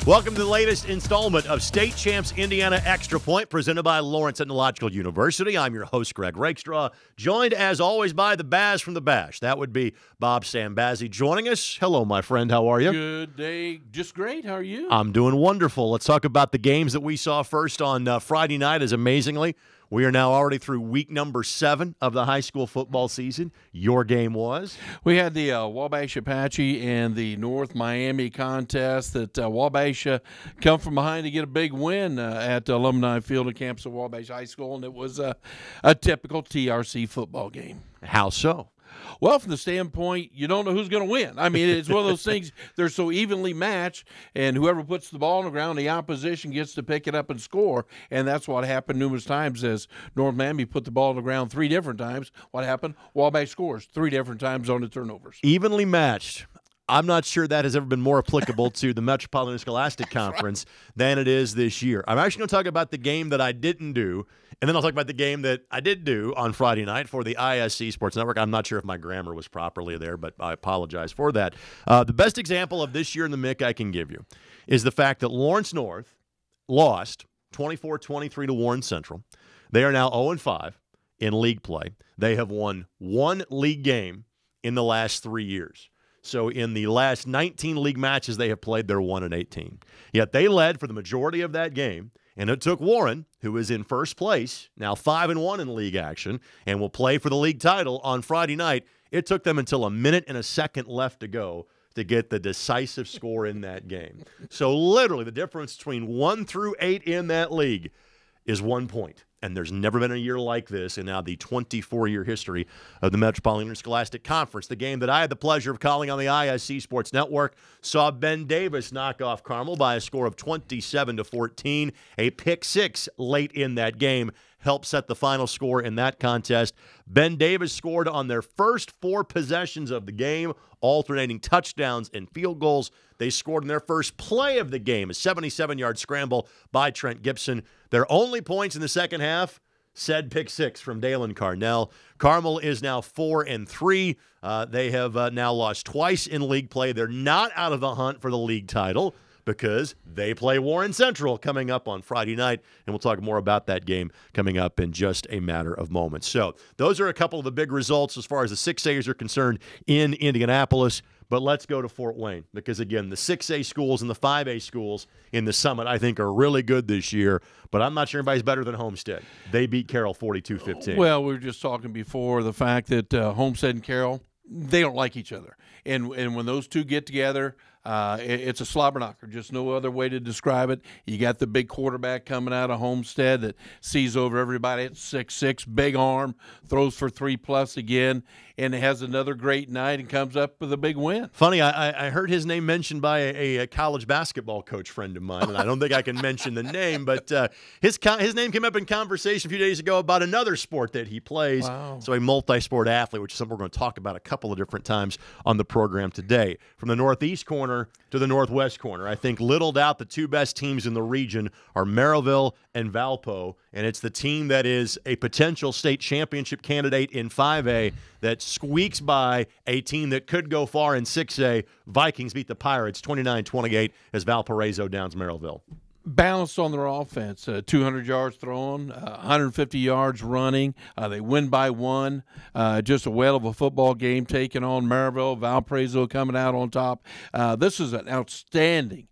Welcome to the latest installment of State Champs Indiana Extra Point, presented by Lawrence Technological University. I'm your host, Greg Rakestraw, joined as always by the Baz from the Bash. That would be Bob Stambazze joining us. Hello, my friend. How are you? Good day. Just great. How are you? I'm doing wonderful. Let's talk about the games that we saw first on Friday night. As amazingly, we are now already through week number 7 of the high school football season. Your game was? We had the Wabash Apache and the North Miami contest that Wabash come from behind to get a big win at Alumni Field at campus of Wabash High School, and it was a typical TRC football game. How so? Well, from the standpoint, you don't know who's going to win. I mean, it's one of those things, they're so evenly matched, and whoever puts the ball on the ground, the opposition gets to pick it up and score, and that's what happened numerous times as North Miami put the ball on the ground 3 different times. What happened? Wabash scores 3 different times on the turnovers. Evenly matched. I'm not sure that has ever been more applicable to the Metropolitan Scholastic Conference than it is this year. I'm actually going to talk about the game that I didn't do, and then I'll talk about the game that I did do on Friday night for the ISC Sports Network. I'm not sure if my grammar was properly there, but I apologize for that. The best example of this year in the MIC I can give you is the fact that Lawrence North lost 24-23 to Warren Central. They are now 0-5 in league play. They have won 1 league game in the last 3 years. So in the last 19 league matches they have played, they're 1-18. Yet they led for the majority of that game, and it took Warren, who is in first place, now 5-1 in league action, and will play for the league title on Friday night. It took them until a minute and a second left to go to get the decisive score in that game. So literally the difference between 1 through 8 in that league is 1 point. And there's never been a year like this in now the 24-year history of the Metropolitan Scholastic Conference. The game that I had the pleasure of calling on the ISC Sports Network saw Ben Davis knock off Carmel by a score of 27-14. A pick 6 late in that game helped set the final score in that contest. Ben Davis scored on their first 4 possessions of the game, alternating touchdowns and field goals. They scored in their first play of the game, a 77-yard scramble by Trent Gibson. Their only points in the second half, said pick 6 from Dalen Carnell. Carmel is now 4-3. They have now lost twice in league play. They're not out of the hunt for the league title because they play Warren Central coming up on Friday night, and we'll talk more about that game coming up in just a matter of moments. So those are a couple of the big results as far as the 6A's are concerned in Indianapolis. But let's go to Fort Wayne because, again, the 6A schools and the 5A schools in the Summit, I think, are really good this year. But I'm not sure anybody's better than Homestead. They beat Carroll 42-15. Well, we were just talking before the fact that Homestead and Carroll, they don't like each other. And when those two get together, it's a slobber knocker, just no other way to describe it. You got the big quarterback coming out of Homestead that sees over everybody at 6'6", big arm, throws for 3+ again, and has another great night and comes up with a big win. Funny, I heard his name mentioned by a college basketball coach friend of mine, and I don't think I can mention the name, but his name came up in conversation a few days ago about another sport that he plays. Wow. So a multi-sport athlete, which is something we're going to talk about a couple of different times on the program today. From the northeast corner to the northwest corner, I think little doubt the 2 best teams in the region are Merrillville and Valpo, and it's the team that is a potential state championship candidate in 5A that squeaks by a team that could go far in 6A. Vikings beat the Pirates 29-28 as Valparaiso downs Merrillville. Balanced on their offense, 200 yards thrown, 150 yards running. They win by 1. Just a whale of a football game taking on Merrillville. Valparaiso coming out on top. This is an outstanding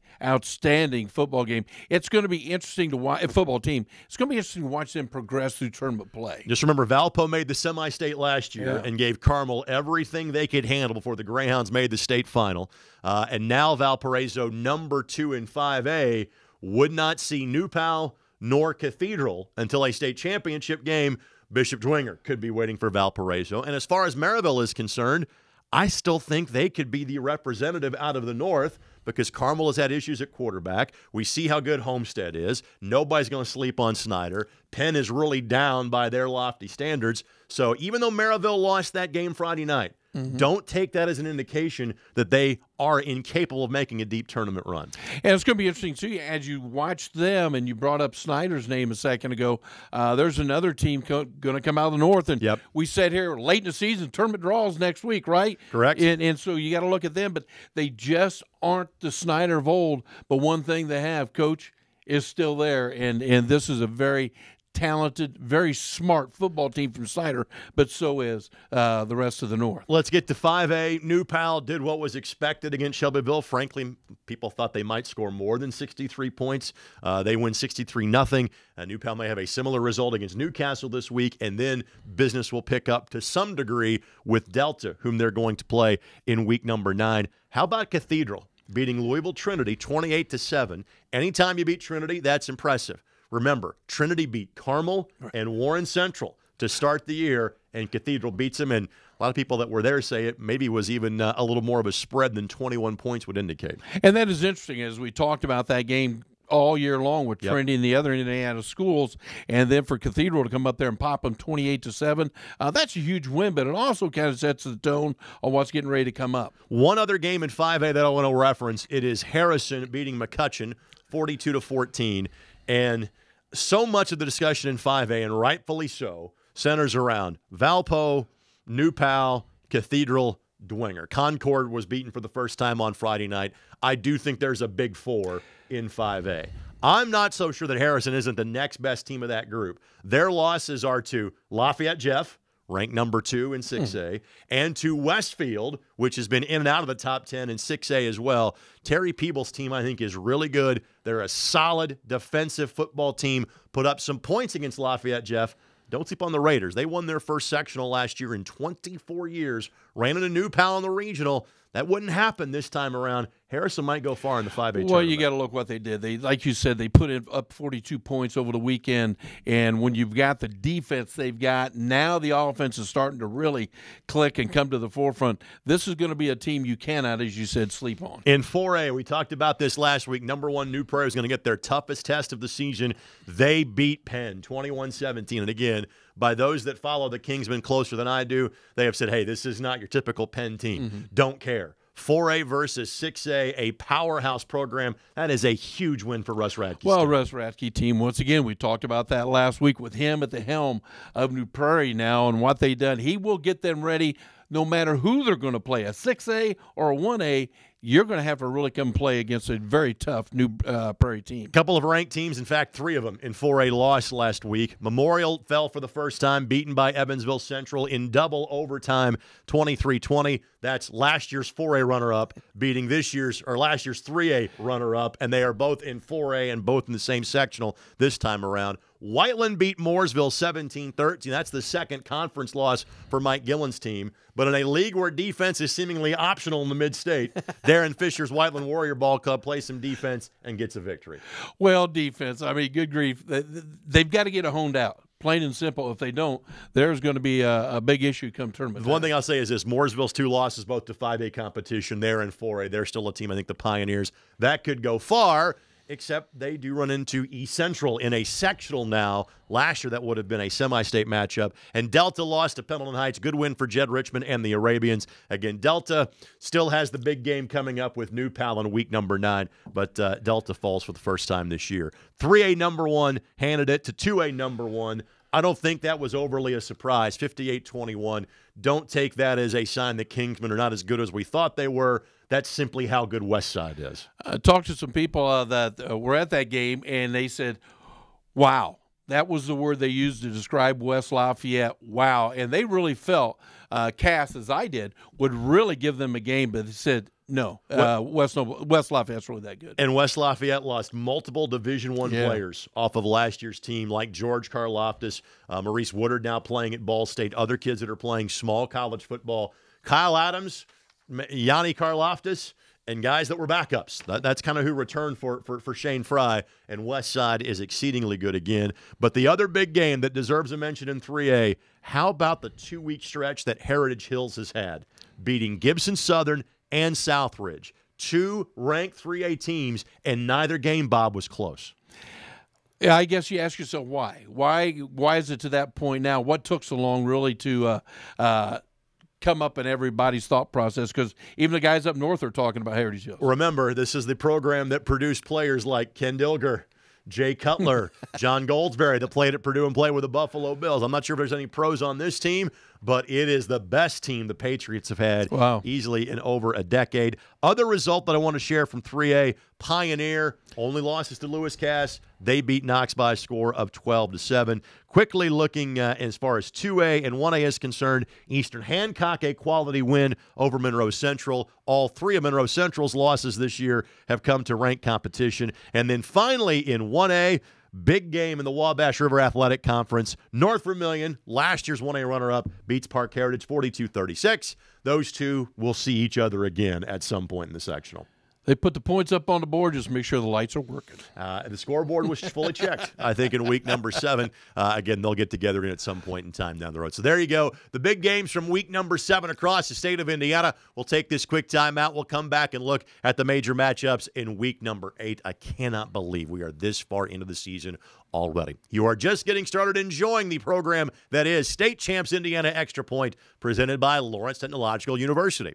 football game. It's going to be interesting to watch. Football team. It's going to be interesting to watch them progress through tournament play. Just remember, Valpo made the semi-state last year and gave Carmel everything they could handle before the Greyhounds made the state final. And now Valparaiso, number 2 in 5A, would not see New Pal nor Cathedral until a state championship game. Bishop Dwenger could be waiting for Valparaiso. And as far as Merrillville is concerned, I still think they could be the representative out of the north because Carmel has had issues at quarterback. We see how good Homestead is. Nobody's going to sleep on Snyder. Penn is really down by their lofty standards. So even though Merrillville lost that game Friday night, Don't take that as an indication that they are incapable of making a deep tournament run. And it's going to be interesting, too, as you watch them, and you brought up Snyder's name a second ago, there's another team going to come out of the North, and we said here late in the season, tournament draws next week, right? Correct. And so you got to look at them, but they just aren't the Snyder of old. But one thing they have, Coach, is still there, and this is a very talented, very smart football team from Snyder, but so is the rest of the North. Let's get to 5A. New Pal did what was expected against Shelbyville. Frankly, people thought they might score more than 63 points. They win 63-0. New Pal may have a similar result against Newcastle this week, and then business will pick up to some degree with Delta, whom they're going to play in week number 9. How about Cathedral beating Louisville Trinity 28-7? Anytime you beat Trinity, that's impressive. Remember, Trinity beat Carmel and Warren Central to start the year, and Cathedral beats them. And a lot of people that were there say it maybe was even a little more of a spread than 21 points would indicate. And that is interesting, as we talked about that game all year long with Trinity and the other Indiana schools, and then for Cathedral to come up there and pop them 28-7, that's a huge win, but it also kind of sets the tone on what's getting ready to come up. One other game in 5A that I want to reference, it is Harrison beating McCutcheon 42-14, and so much of the discussion in 5A, and rightfully so, centers around Valpo, New Pal, Cathedral, Dwenger. Concord was beaten for the first time on Friday night. I do think there's a big 4 in 5A. I'm not so sure that Harrison isn't the next best team of that group. Their losses are to Lafayette Jeff, ranked number 2 in 6A, and to Westfield, which has been in and out of the top 10 in 6A as well. Terry Peebles' team, I think, is really good. They're a solid defensive football team, put up some points against Lafayette Jeff. Don't sleep on the Raiders. They won their first sectional last year in 24 years, ran into New Pal in the regional. That wouldn't happen this time around. Harrison might go far in the 5A tournament. Well, you got to look what they did. They, like you said, they put in up 42 points over the weekend, and when you've got the defense they've got, now the offense is starting to really click and come to the forefront. This is going to be a team you cannot, as you said, sleep on. In 4A, we talked about this last week. Number 1, New Prairie is going to get their toughest test of the season. They beat Penn 21-17, and again, by those that follow the Kingsmen closer than I do, they have said, hey, this is not your typical Penn team. Don't care. 4A versus 6A, a powerhouse program. That is a huge win for Russ Radke's team. Russ Radke team, once again, we talked about that last week with him at the helm of New Prairie now and what they've done. He will get them ready no matter who they're going to play, a 6A or a 1A. You're going to have to really come play against a very tough New Prairie team. A couple of ranked teams, in fact, 3 of them in 4A lost last week. Memorial fell for the first time, beaten by Evansville Central in double overtime, 23-20. That's last year's 4A runner-up beating last year's 3A runner-up, and they are both in 4A and both in the same sectional this time around. Whiteland beat Mooresville 17-13. That's the second conference loss for Mike Gillen's team. But in a league where defense is seemingly optional in the mid-state, Darren Fisher's Whiteland Warrior Ball Club plays some defense and gets a victory. Well, defense, I mean, good grief. They've got to get it honed out. Plain and simple. If they don't, there's going to be a big issue come tournament. The one thing I'll say is this: Mooresville's 2 losses, both to 5A competition. They're in 4A. They're still a team, I think, the Pioneers. That could go far, except they do run into East Central in a sectional now. Last year, that would have been a semi-state matchup. And Delta lost to Pendleton Heights. Good win for Jed Richmond and the Arabians. Again, Delta still has the big game coming up with New Pal in week number 9, but Delta falls for the first time this year. 3A number 1 handed it to 2A number 1. I don't think that was overly a surprise, 58-21. Don't take that as a sign that Kingsmen are not as good as we thought they were. That's simply how good Westside is. I talked to some people that were at that game, and they said, wow. That was the word they used to describe West Lafayette. Wow. And they really felt, Cass, as I did, would really give them a game, but they said, no, West Lafayette's really that good. And West Lafayette lost multiple Division I players off of last year's team, like George Karloftis, Maurice Woodard now playing at Ball State, other kids that are playing small college football. Kyle Adams, Yanni Karloftis, and guys that were backups. That's kind of who returned for Shane Fry, and Westside is exceedingly good again. But the other big game that deserves a mention in 3A, how about the 2-week stretch that Heritage Hills has had, beating Gibson Southern and Southridge, 2 ranked 3A teams, and neither game, Bob, was close. Yeah, I guess you ask yourself why. Why is it to that point now? What took so long really to come up in everybody's thought process, because even the guys up north are talking about Heritage Hills. Remember, this is the program that produced players like Ken Dilger, Jay Cutler, John Goldsberry that played at Purdue and played with the Buffalo Bills. I'm not sure if there's any pros on this team, but it is the best team the Patriots have had easily in over a decade. Other result that I want to share from 3A, Pioneer, only losses to Lewis Cass. They beat Knox by a score of 12-7. Quickly looking as far as 2A and 1A is concerned, Eastern Hancock, a quality win over Monroe Central. All three of Monroe Central's losses this year have come to ranked competition. And then finally in 1A, big game in the Wabash River Athletic Conference. North Vermilion, last year's 1A runner-up, beats Park Heritage 42-36. Those two will see each other again at some point in the sectional. They put the points up on the board, just make sure the lights are working. The scoreboard was fully checked, I think, in week number 7. Again, they'll get together at some point in time down the road. So there you go. The big games from week number 7 across the state of Indiana. We'll take this quick timeout. We'll come back and look at the major matchups in week number 8. I cannot believe we are this far into the season already. You are just getting started enjoying the program that is State Champs Indiana Extra Point, presented by Lawrence Technological University.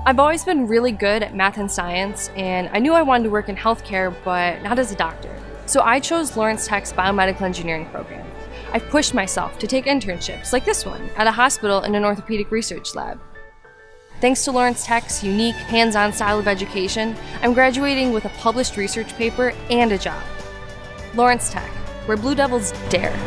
I've always been really good at math and science, and I knew I wanted to work in healthcare, but not as a doctor. So I chose Lawrence Tech's biomedical engineering program. I've pushed myself to take internships, like this one, at a hospital in an orthopedic research lab. Thanks to Lawrence Tech's unique, hands-on style of education, I'm graduating with a published research paper and a job. Lawrence Tech, where Blue Devils dare.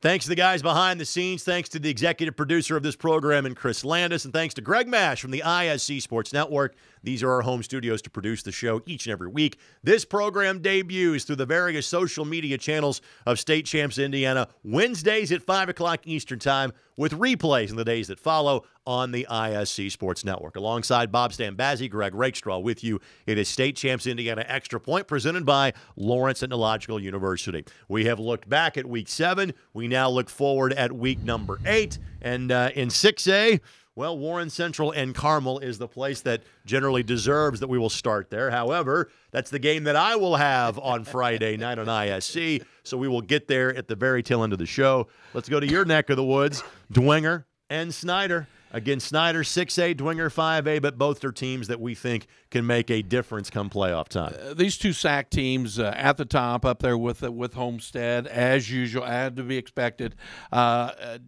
Thanks to the guys behind the scenes. Thanks to the executive producer of this program, and Chris Landis. And thanks to Greg Mash from the ISC Sports Network. These are our home studios to produce the show each and every week. This program debuts through the various social media channels of State Champs Indiana, Wednesdays at 5 o'clock Eastern Time, with replays in the days that follow on the ISC Sports Network. Alongside Bob Stambazze, Greg Rakestraw with you. It is State Champs Indiana Extra Point, presented by Lawrence Technological University. We have looked back at week 7. We now look forward at week number 8. And in 6A, well, Warren Central and Carmel is the place that generally deserves that we will start there. However, that's the game that I will have on Friday night on ISC, so we will get there at the very tail end of the show. Let's go to your neck of the woods, Dwenger and Snyder. Again, Snyder 6A, Dwenger 5A, but both are teams that we think can make a difference come playoff time. These two SAC teams at the top, up there with Homestead, as usual, had to be expected.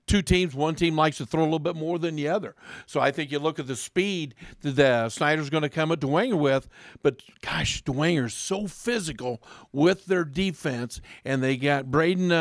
Two teams, one team likes to throw a little bit more than the other. So I think you look at the speed that Snyder's going to come at Dwenger with, but gosh, Dwenger's so physical with their defense, and they got Braden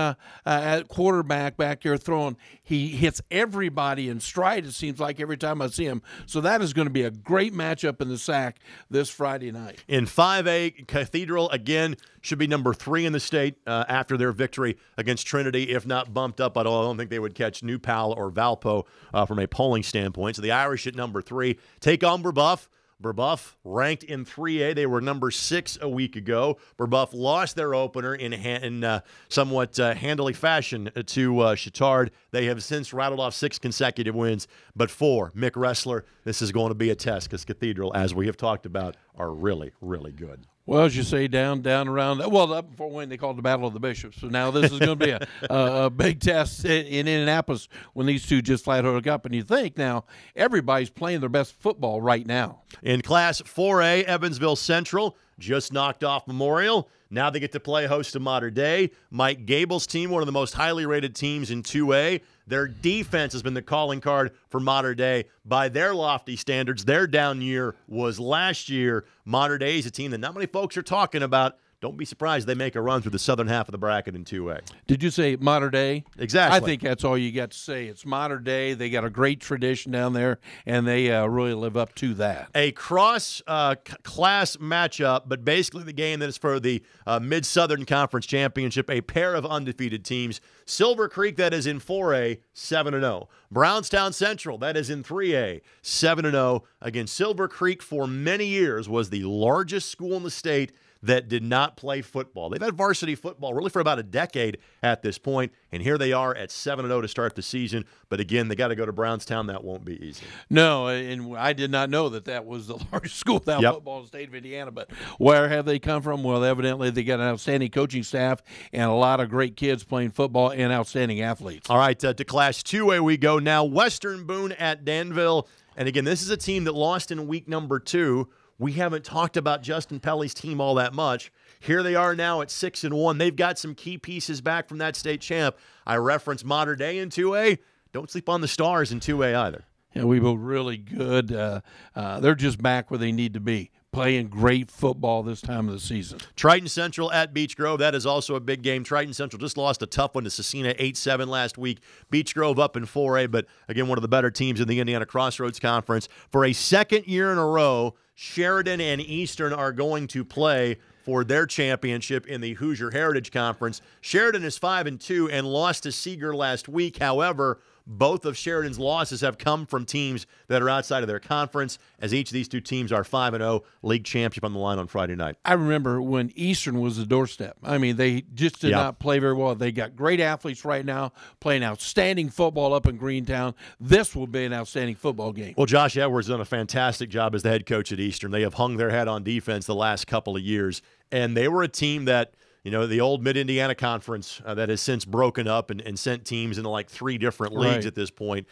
at quarterback back there throwing. He hits everybody in stride, it seems like, every time I see him. So that is going to be a great matchup in the SAC this Friday night. In 5A, Cathedral, again, should be number 3 in the state after their victory against Trinity, if not bumped up at all. I don't think they would catch New Pal or Valpo from a polling standpoint. So the Irish at number 3 take on Brebeuf. Brebeuf ranked in 3A. They were number 6 a week ago. Brebeuf lost their opener in somewhat handily fashion to Chittard. They have since rattled off 6 consecutive wins. But for Mick Ressler, this is going to be a test because Cathedral, as we have talked about, are really, really good. Well, as you say, down around, well, up before when they called the Battle of the Bishops. So now this is going to be a big test in Indianapolis when these two just flat hook up. And you think now everybody's playing their best football right now. In Class 4A, Evansville Central just knocked off Memorial. Now they get to play host to Mater Dei. Mike Gable's team, one of the most highly rated teams in 2A. Their defense has been the calling card for Mater Dei. By their lofty standards, their down year was last year. Mater Dei is a team that not many folks are talking about. Don't be surprised they make a run through the southern half of the bracket in 2A. Did you say Mater Dei? Exactly. I think that's all you got to say. It's Mater Dei. They got a great tradition down there, and they really live up to that. A cross-class matchup, but basically the game that is for the Mid-Southern Conference Championship, a pair of undefeated teams. Silver Creek, that is in 4A, 7-0. Brownstown Central, that is in 3A, 7-0. Again, Silver Creek for many years was the largest school in the state that did not play football. They've had varsity football really for about a decade at this point, and here they are at 7-0 to start the season. But again, they got to go to Brownstown. That won't be easy. No, and I did not know that was the largest school without football in the state of Indiana. But where have they come from? Well, evidently they got an outstanding coaching staff and a lot of great kids playing football and outstanding athletes. All right, to Class 2A we go now. Western Boone at Danville. And again, this is a team that lost in week number 2. We haven't talked about Justin Pelly's team all that much. Here they are now at 6-1. They've got some key pieces back from that state champ. I referenced Modern Day in 2A. Don't sleep on the Stars in 2A either. Yeah, we were really good. They're just back where they need to be, playing great football this time of the season. Triton Central at Beech Grove. That is also a big game. Triton Central just lost a tough one to Cecina 8-7 last week. Beech Grove up in 4A, but again, one of the better teams in the Indiana Crossroads Conference. For a second year in a row, Sheridan and Eastern are going to play for their championship in the Hoosier Heritage Conference. Sheridan is 5-2 and lost to Seeger last week. However, both of Sheridan's losses have come from teams that are outside of their conference, as each of these two teams are 5-0, league championship on the line on Friday night. I remember when Eastern was the doorstep. I mean, they just did not play very well. They got great athletes right now, playing outstanding football up in Greentown. This will be an outstanding football game. Well, Josh Edwards has done a fantastic job as the head coach at Eastern. They have hung their head on defense the last couple of years, and they were a team that, you know, the old Mid-Indiana Conference that has since broken up and sent teams into like 3 different leagues at this point.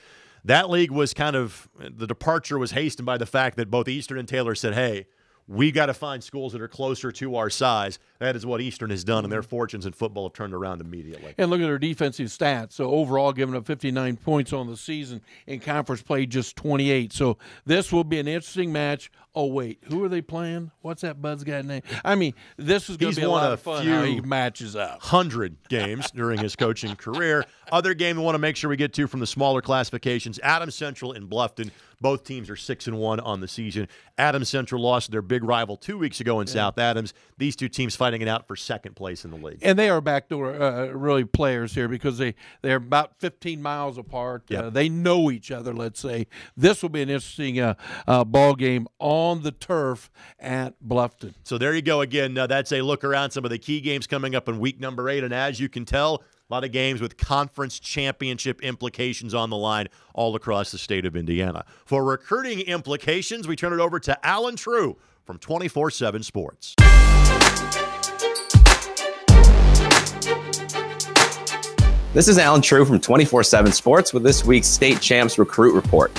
That league was kind of – the departure was hastened by the fact that both Eastern and Taylor said, hey, we got to find schools that are closer to our size. That is what Eastern has done, and their fortunes in football have turned around immediately. And look at their defensive stats. So overall, giving up 59 points on the season. In conference play, just 28. So this will be an interesting match. Oh, wait, who are they playing? What's that Bud's guy name? I mean, this is going to be a lot of fun how he matches up. 100 games during his coaching career. Other game we want to make sure we get to from the smaller classifications, Adams Central and Bluffton. Both teams are 6-1 on the season. Adams Central lost to their big rival 2 weeks ago in South Adams. These two teams fighting it out for second place in the league. And they are backdoor really players here because they're about 15 miles apart. They know each other, let's say. This will be an interesting ball game on the turf at Bluffton. So there you go again. That's a look around some of the key games coming up in week number 8. And as you can tell, a lot of games with conference championship implications on the line all across the state of Indiana. For recruiting implications, we turn it over to Alan True from 24/7 Sports. This is Alan True from 24/7 Sports with this week's State Champs Recruit Report.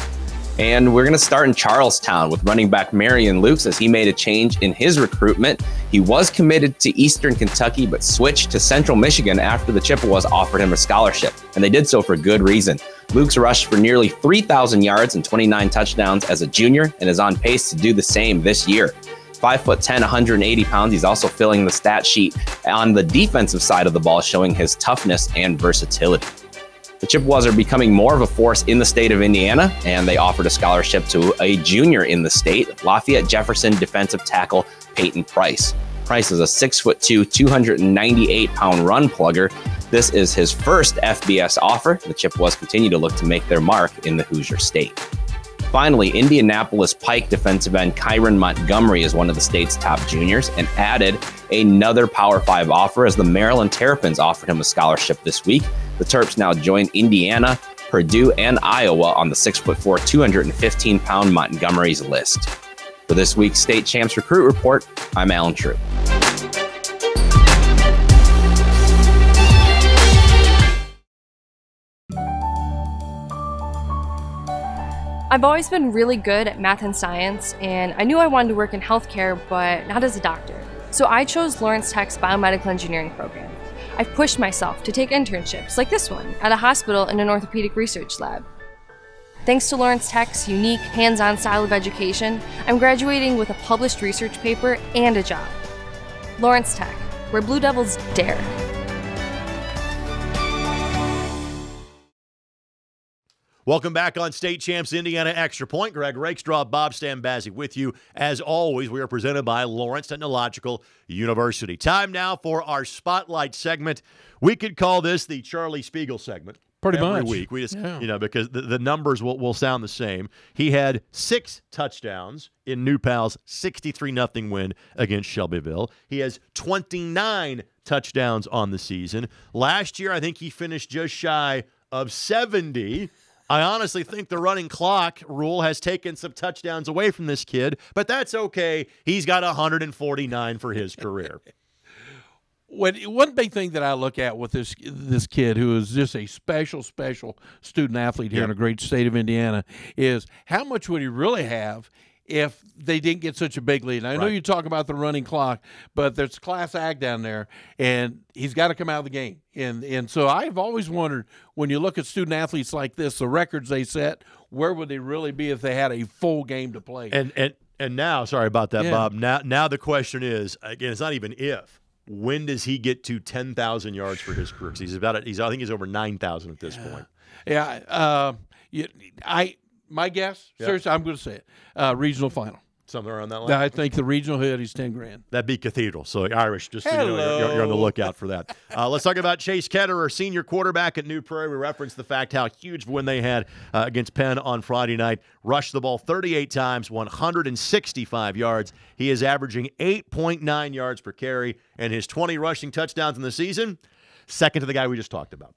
And we're going to start in Charlestown with running back Marion Lukes as he made a change in his recruitment. He was committed to Eastern Kentucky, but switched to Central Michigan after the Chippewas offered him a scholarship, and they did so for good reason. Lukes rushed for nearly 3,000 yards and 29 touchdowns as a junior and is on pace to do the same this year. 5'10", 180 pounds. He's also filling the stat sheet on the defensive side of the ball, showing his toughness and versatility. The Chippewas are becoming more of a force in the state of Indiana, and they offered a scholarship to a junior in the state, Lafayette Jefferson defensive tackle Peyton Price. Price is a 6'2", 298-pound run plugger. This is his first FBS offer. The Chippewas continue to look to make their mark in the Hoosier State. Finally, Indianapolis Pike defensive end Kyron Montgomery is one of the state's top juniors and added another Power 5 offer as the Maryland Terrapins offered him a scholarship this week. The Terps now join Indiana, Purdue, and Iowa on the 6'4", 215-pound Montgomery's list. For this week's State Champs Recruit Report, I'm Alan True. I've always been really good at math and science, and I knew I wanted to work in healthcare, but not as a doctor. So I chose Lawrence Tech's biomedical engineering program. I've pushed myself to take internships, like this one, at a hospital in an orthopedic research lab. Thanks to Lawrence Tech's unique, hands-on style of education, I'm graduating with a published research paper and a job. Lawrence Tech, where Blue Devils dare. Welcome back on State Champs Indiana Extra Point. Greg Rakestraw, Bob Stambazze with you. As always, we are presented by Lawrence Technological University. Time now for our Spotlight segment. We could call this the Charlie Spiegel segment. Pretty every much. week. We just, because the numbers will sound the same. He had 6 touchdowns in New Pal's 63-0 win against Shelbyville. He has 29 touchdowns on the season. Last year, I think he finished just shy of 70. I honestly think the running clock rule has taken some touchdowns away from this kid, but that's okay. He's got 149 for his career. One big thing that I look at with this kid, who is just a special student athlete here in a great state of Indiana, is how much would he really have if they didn't get such a big lead? And I know you talk about the running clock, but there's class act down there, and he's got to come out of the game. And so I've always wondered, when you look at student athletes like this, the records they set, where would they really be if they had a full game to play? And now, sorry about that, Bob. Now the question is, again, it's not even if. When does he get to 10,000 yards for his career? I think he's over 9,000 at this point. Yeah. My guess, seriously, I'm going to say it, regional final. Something around that line? I think the regional hit, he's $10,000. That'd be Cathedral. So Irish, just so you know, you're on the lookout for that. Let's talk about Chase Ketterer, senior quarterback at New Prairie. We referenced the fact how huge of a win they had against Penn on Friday night. Rushed the ball 38 times, 165 yards. He is averaging 8.9 yards per carry, and his 20 rushing touchdowns in the season, second to the guy we just talked about.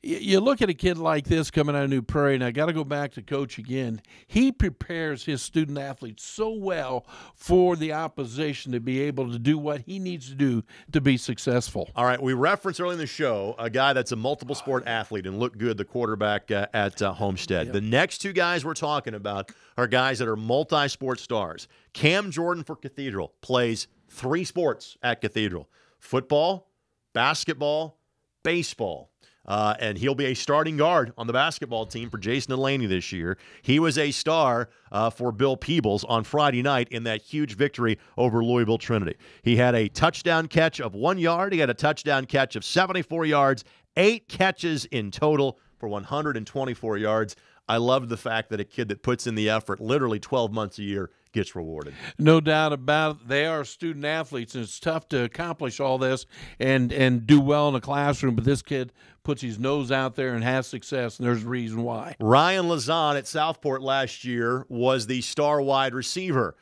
You look at a kid like this coming out of New Prairie, and I got to go back to Coach again. He prepares his student athletes so well for the opposition to be able to do what he needs to do to be successful. All right, we referenced early in the show a guy that's a multiple sport athlete and looked good, the quarterback at Homestead. The next 2 guys we're talking about are guys that are multi-sport stars. Cam Jordan for Cathedral plays 3 sports at Cathedral: football, basketball, baseball. And he'll be a starting guard on the basketball team for Jason Delaney this year. He was a star for Bill Peebles on Friday night in that huge victory over Louisville Trinity. He had a touchdown catch of 1 yard. He had a touchdown catch of 74 yards, 8 catches in total for 124 yards. I love the fact that a kid that puts in the effort literally 12 months a year gets rewarded. No doubt about it. They are student athletes, and it's tough to accomplish all this and do well in a classroom, but this kid puts his nose out there and has success, and there's a reason why. Ryan Lazan at Southport last year was the star wide receiver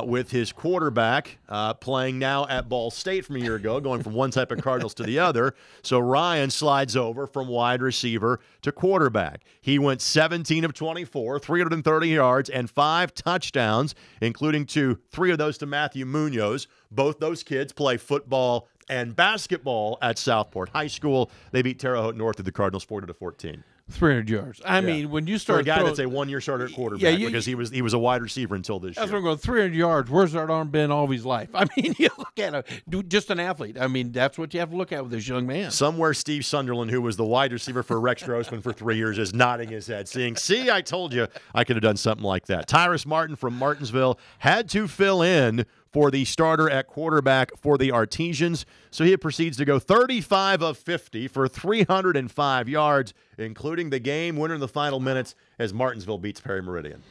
with his quarterback playing now at Ball State from a year ago, going from one type of Cardinals to the other. So Ryan slides over from wide receiver to quarterback. He went 17 of 24, 330 yards, and 5 touchdowns, including 3 of those to Matthew Munoz. Both those kids play football and basketball at Southport High School. They beat Terre Haute North of the Cardinals 40-14. 300 yards. I mean, when you start for a guy that's a 1-year starter at quarterback, because he was a wide receiver until this year. That's what I'm going. 300 yards. Where's that arm been all of his life? I mean, you look at him, just an athlete. I mean, that's what you have to look at with this young man. Somewhere, Steve Sunderland, who was the wide receiver for Rex Grossman for 3 years, is nodding his head, saying, "See, I told you I could have done something like that." Tyrus Martin from Martinsville had to fill in for the starter at quarterback for the Artesians. So he proceeds to go 35 of 50 for 305 yards, including the game winner in the final minutes as Martinsville beats Perry Meridian.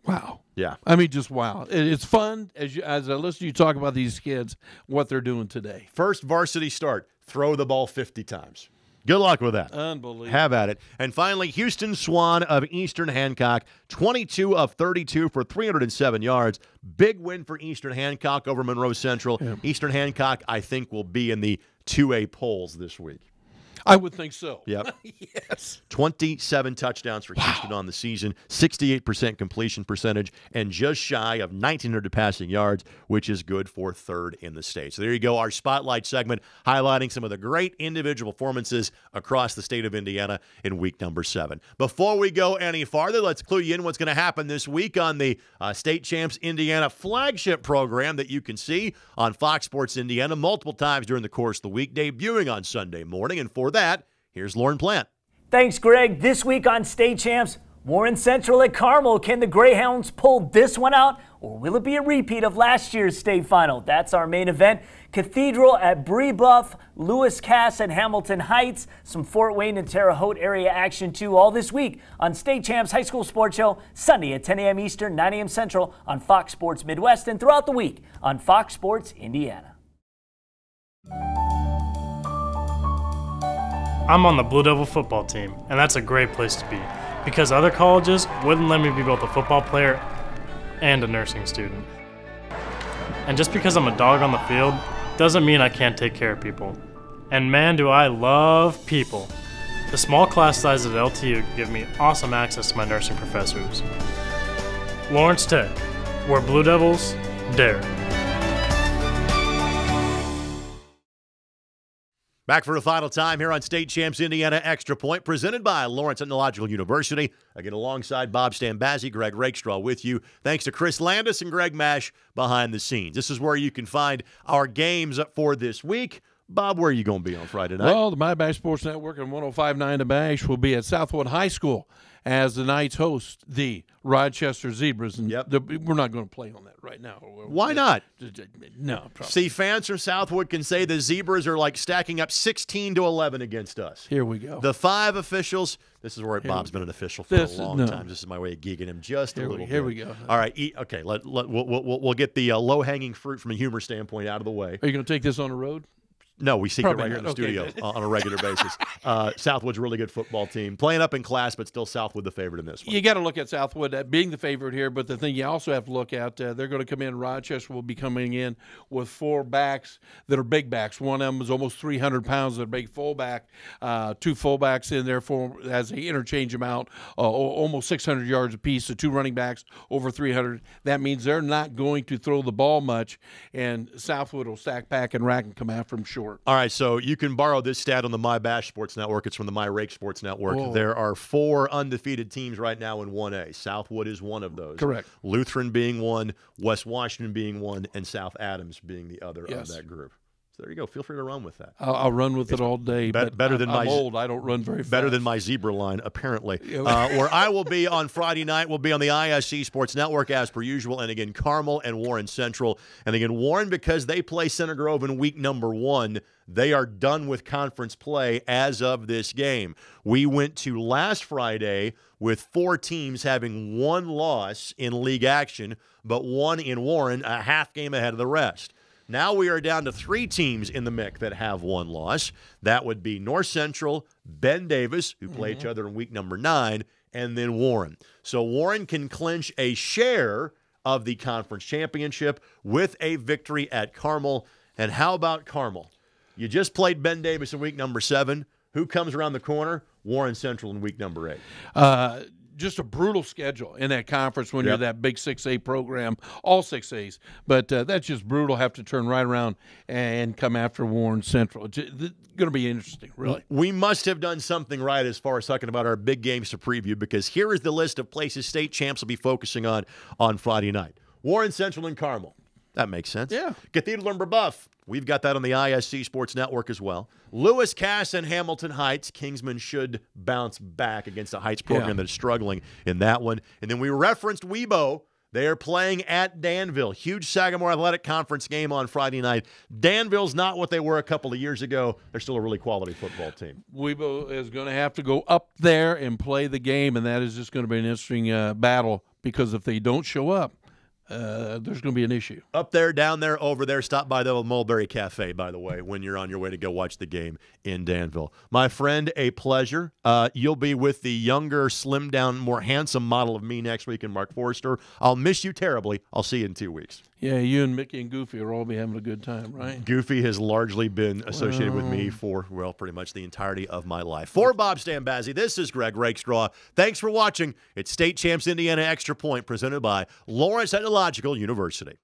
Wow. Yeah. I mean, just wow. It's fun as I listen to you talk about these kids, what they're doing today. First varsity start, throw the ball 50 times. Good luck with that. Unbelievable. Have at it. And finally, Houston Swan of Eastern Hancock, 22 of 32 for 307 yards. Big win for Eastern Hancock over Monroe Central. Yeah. Eastern Hancock, I think, will be in the 2A polls this week. I would think so. Yep. Yes. 27 touchdowns for Houston on the season, 68% completion percentage, and just shy of 1,900 passing yards, which is good for 3rd in the state. So there you go, our Spotlight segment highlighting some of the great individual performances across the state of Indiana in week number 7. Before we go any farther, let's clue you in what's going to happen this week on the State Champs Indiana flagship program that you can see on Fox Sports Indiana multiple times during the course of the week, debuting on Sunday morning. And for that, here's Lauren Plant. Thanks, Greg. This week on State Champs, Warren Central at Carmel. Can the Greyhounds pull this one out, or will it be a repeat of last year's state final? That's our main event. Cathedral at Brebeuf, Lewis Cass at Hamilton Heights, some Fort Wayne and Terre Haute area action too, all this week on State Champs High School Sports Show, Sunday at 10 a.m. Eastern, 9 a.m. Central on Fox Sports Midwest, and throughout the week on Fox Sports Indiana. I'm on the Blue Devil football team, and that's a great place to be because other colleges wouldn't let me be both a football player and a nursing student. And just because I'm a dog on the field doesn't mean I can't take care of people. And man, do I love people. The small class size at LTU give me awesome access to my nursing professors. Lawrence Tech, where Blue Devils dare. Back for the final time here on State Champs Indiana Extra Point, presented by Lawrence Technological University. Again, alongside Bob Stambazze, Greg Rakestraw with you. Thanks to Chris Landis and Greg Mash behind the scenes. This is where you can find our games for this week. Bob, where are you going to be on Friday night? Well, the My Bash Sports Network and 105.9 The Bash will be at Southwood High School as the Knights host the Rochester Zebras. And we're not going to play on that right now. Why not? No. Probably. See, fans from Southwood can say the Zebras are like stacking up 16-11 against us. Here we go. The 5 officials. This is where Bob's been an official for a long time. This is my way of geeking him just a little bit. Here we go. All right. Okay. We'll get the low-hanging fruit from a humor standpoint out of the way. Are you going to take this on the road? No, we seek it right here in the studio on a regular basis. Southwood's a really good football team. Playing up in class, but still Southwood the favorite in this one. You got to look at Southwood being the favorite here, but the thing you also have to look at, they're going to come in. Rochester will be coming in with 4 backs that are big backs. One of them is almost 300 pounds. They're a big fullback. 2 fullbacks in there as they interchange them out, almost 600 yards apiece. So 2 running backs over 300. That means they're not going to throw the ball much, and Southwood will stack, pack, and rack and come after them short. All right, so you can borrow this stat on the My Bash Sports Network. It's from the My Rake Sports Network. Whoa. There are 4 undefeated teams right now in 1A. Southwood is one of those. Correct. Lutheran being one, West Washington being one, and South Adams being the other of that group. So there you go. Feel free to run with that. I'll run with it all day. Better than I'm old. I don't run very fast. Better than my zebra line, apparently. Where I will be on Friday night will be on the ISC Sports Network as per usual. And again, Carmel and Warren Central. And again, Warren, because they play Center Grove in week number 1, they are done with conference play as of this game. We went to last Friday with 4 teams having 1 loss in league action, but 1 in Warren, a half game ahead of the rest. Now we are down to 3 teams in the MIC that have 1 loss. That would be North Central, Ben Davis, who play each other in week number 9, and then Warren. So Warren can clinch a share of the conference championship with a victory at Carmel. And how about Carmel? You just played Ben Davis in week number 7. Who comes around the corner? Warren Central in week number 8. Just a brutal schedule in that conference when you're that big 6A program, all 6As. But that's just brutal. Have to turn right around and come after Warren Central. It's going to be interesting, really. We must have done something right as far as talking about our big games to preview, because here is the list of places state champs will be focusing on Friday night. Warren Central and Carmel. That makes sense. Yeah. Cathedral and Brebeuf. We've got that on the ISC Sports Network as well. Lewis, Cass, and Hamilton Heights. Kingsman should bounce back against a Heights program that is struggling in that one. And then we referenced Webo. They are playing at Danville. Huge Sagamore Athletic Conference game on Friday night. Danville's not what they were a couple of years ago. They're still a really quality football team. Webo is going to have to go up there and play the game, and that is just going to be an interesting battle, because if they don't show up, there's going to be an issue. Up there, down there, over there. Stop by the Mulberry Cafe, by the way, when you're on your way to go watch the game in Danville. My friend, a pleasure. You'll be with the younger, slimmed-down, more handsome model of me next week in Mark Forrester. I'll miss you terribly. I'll see you in 2 weeks. Yeah, you and Mickey and Goofy will all be having a good time, right? Goofy has largely been associated with me for, well, pretty much the entirety of my life. For Bob Stambazze, this is Greg Rakestraw. Thanks for watching. It's State Champs Indiana Extra Point, presented by Lawrence Technological University.